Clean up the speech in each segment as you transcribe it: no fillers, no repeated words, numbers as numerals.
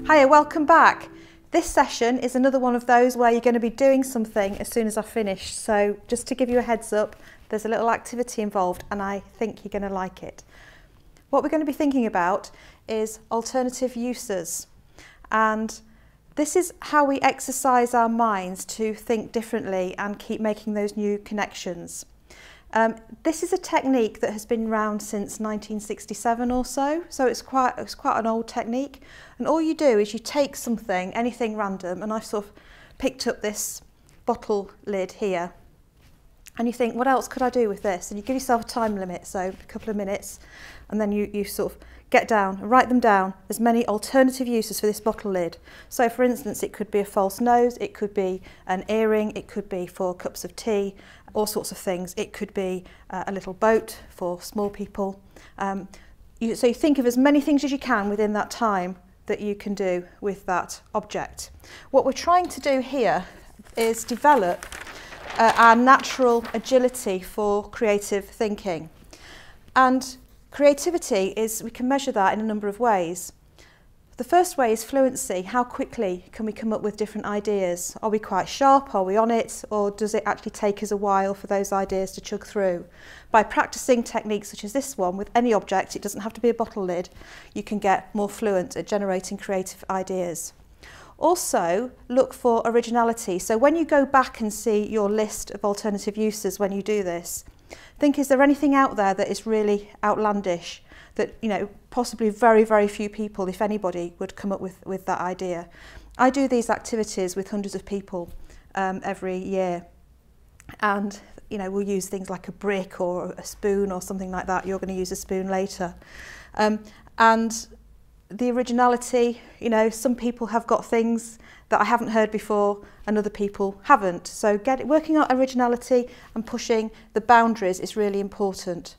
Hiya, welcome back. This session is another one of those where you're going to be doing something as soon as I finish. So just to give you a heads up, there's a little activity involved and I think you're going to like it. What we're going to be thinking about is alternative uses. And this is how we exercise our minds to think differently and keep making those new connections. This is a technique that has been around since 1967 or so it's quite an old technique. And all you do is you take something, anything random, and I've sort of picked up this bottle lid here, and you think, what else could I do with this? And you give yourself a time limit, so a couple of minutes, and then you sort of get down and write them down. There's many alternative uses for this bottle lid. So for instance, it could be a false nose, it could be an earring, it could be for cups of tea, all sorts of things. It could be a little boat for small people. So you think of as many things as you can within that time that you can do with that object. What we're trying to do here is develop our natural agility for creative thinking. And creativity we can measure that in a number of ways. The first way is fluency. How quickly can we come up with different ideas? Are we quite sharp? Are we on it? Or does it actually take us a while for those ideas to chug through? By practicing techniques such as this one with any object, it doesn't have to be a bottle lid, you can get more fluent at generating creative ideas. Also, look for originality. So when you go back and see your list of alternative uses when you do this, think, is there anything out there that is really outlandish, that, you know, possibly very, very few people, if anybody, would come up with that idea. I do these activities with hundreds of people every year, and, you know, we'll use things like a brick or a spoon or something like that. You're going to use a spoon later. And the originality, you know, some people have got things that I haven't heard before and other people haven't. So working on originality and pushing the boundaries is really important.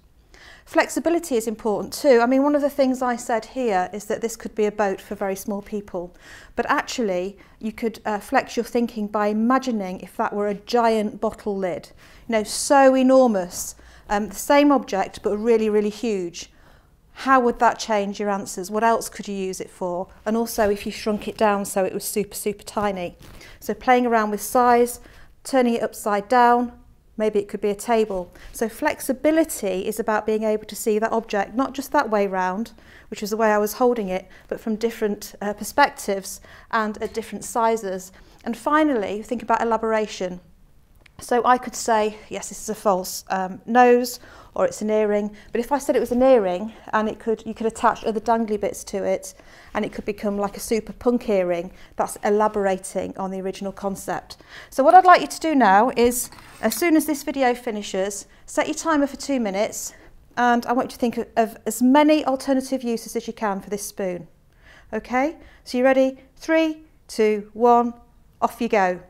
Flexibility is important too. I mean, one of the things I said here is that this could be a boat for very small people, but actually you could flex your thinking by imagining if that were a giant bottle lid, you know, so enormous, the same object but really, really huge. How would that change your answers? What else could you use it for? And also if you shrunk it down so it was super, super tiny. So playing around with size, turning it upside down, maybe it could be a table. So flexibility is about being able to see that object, not just that way round, which is the way I was holding it, but from different perspectives and at different sizes. And finally, think about elaboration. So I could say, yes, this is a false nose, or it's an earring, but if I said it was an earring and you could attach other dangly bits to it and it could become like a super punk earring, that's elaborating on the original concept. So what I'd like you to do now is, as soon as this video finishes, set your timer for 2 minutes, and I want you to think of as many alternative uses as you can for this spoon. Okay, so you ready? 3, 2, 1, off you go.